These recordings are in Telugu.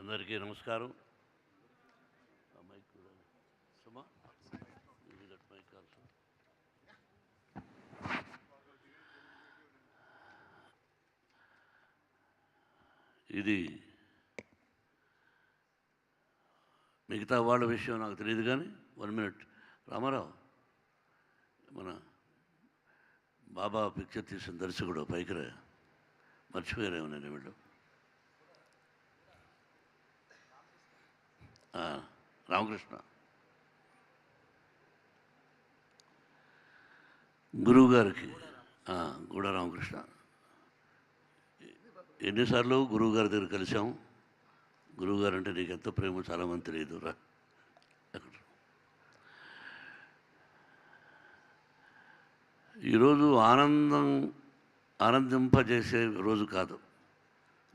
అందరికీ నమస్కారం. ఇది మిగతా వాళ్ళ విషయం నాకు తెలియదు, కానీ 1 మినిట్. రామారావు, మన బాబా పిక్చర్ తీసిన దర్శకుడు పైకి మర్చిపోయారేమో నేను వీళ్ళు. రామకృష్ణ గురువుగారికి, గూడ రామకృష్ణ. ఎన్నిసార్లు గురువుగారి దగ్గర కలిసాం. గురువుగారు అంటే నీకు ఎంత ప్రేమో చాలామంది తెలియదు. రా, ఈరోజు ఆనందింపజేసే రోజు కాదు,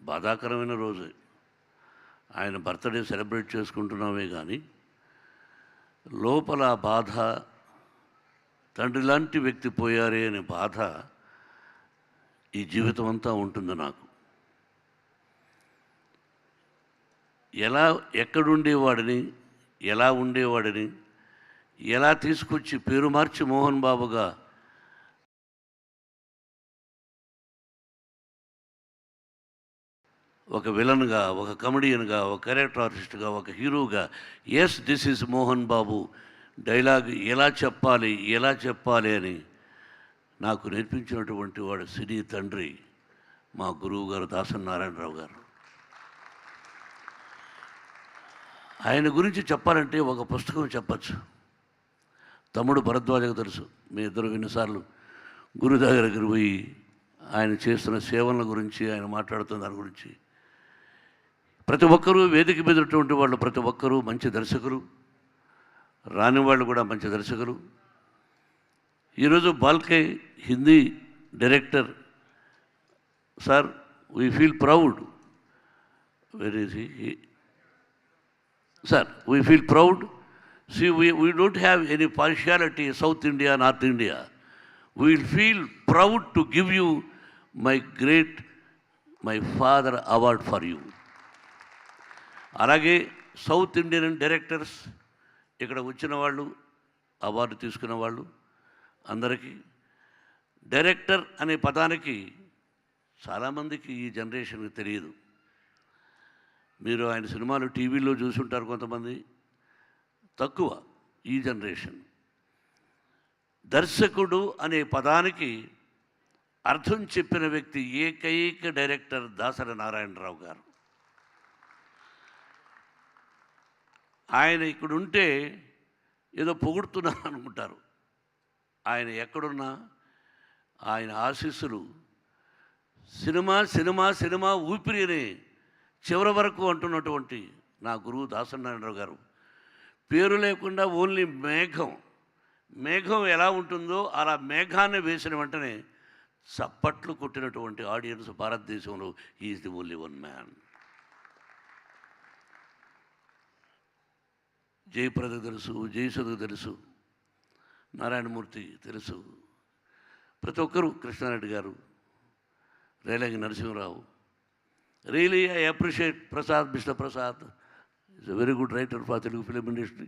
బాధాకరమైన రోజే. ఆయన బర్త్డే సెలబ్రేట్ చేసుకుంటున్నామే కానీ లోపల బాధ, తండ్రి లాంటి వ్యక్తి పోయారే అనే బాధ ఈ జీవితం అంతా ఉంటుంది నాకు. ఎక్కడుండేవాడిని, ఎలా ఉండేవాడిని, ఎలా తీసుకొచ్చి పేరు మార్చి మోహన్ బాబుగా ఒక విలన్గా, ఒక కమెడియన్గా, ఒక క్యారెక్టర్ ఆర్టిస్ట్గా, ఒక హీరోగా, yes this is Mohan Babu dialogue ఎలా చెప్పాలి అని నాకు నేర్పించినటువంటి వాడు సినీ తండ్రి మా గురువు గారు దాసరి నారాయణరావు గారు. ఆయన గురించి చెప్పాలంటే ఒక పుస్తకం చెప్పచ్చు. తమ్ముడు భరద్వాజకు తెలుసు, మీ ఇద్దరు ఎన్నిసార్లు గురు దగ్గరికి పోయి ఆయన చేస్తున్న సేవల గురించి, ఆయన మాట్లాడుతున్న దాని గురించి. ప్రతి ఒక్కరూ వేదిక మీదటువంటి వాళ్ళు, ప్రతి ఒక్కరూ మంచి దర్శకులు, రాని వాళ్ళు కూడా మంచి దర్శకులు. ఈరోజు బాల్కే Hindi director sir, we feel proud. Where is he? Sir, we feel proud. See, we don't have any partiality, South India, North India. We will feel proud to give you my father award for you. అలాగే సౌత్ ఇండియన్ డైరెక్టర్స్ ఇక్కడ వచ్చిన వాళ్ళు, అవార్డు తీసుకున్న వాళ్ళు అందరికీ, డైరెక్టర్ అనే పదానికి చాలామందికి ఈ జనరేషన్కి తెలియదు. మీరు ఆయన సినిమాలు టీవీలో చూసుంటారు కొంతమంది, తక్కువ ఈ జనరేషన్. దర్శకుడు అనే పదానికి అర్థం చెప్పిన వ్యక్తి ఏకైక డైరెక్టర్ దాసరి నారాయణరావు గారు. ఆయన ఇక్కడుంటే ఏదో పొగుడుతున్నారు అనుకుంటారు. ఆయన ఎక్కడున్నా ఆయన ఆశీస్సులు సినిమా సినిమా సినిమా ఊపిరిని చివరి వరకు అంటున్నటువంటి నా గురువు దాసరి నారాయణరావు గారు. పేరు లేకుండా ఓన్లీ మేఘం ఎలా ఉంటుందో అలా మేఘాన్ని వేసిన వెంటనే చప్పట్లు కొట్టినటువంటి ఆడియన్స్ భారతదేశంలో is the only one man. Jayaprada తెలుసు, జయసుధకు తెలుసు, నారాయణమూర్తి తెలుసు, ప్రతి ఒక్కరూ, కృష్ణారెడ్డి గారు, Relangi Narasimha Rao. Really I appreciate Prasad, mister Prasad is a very good writer for Telugu film industry.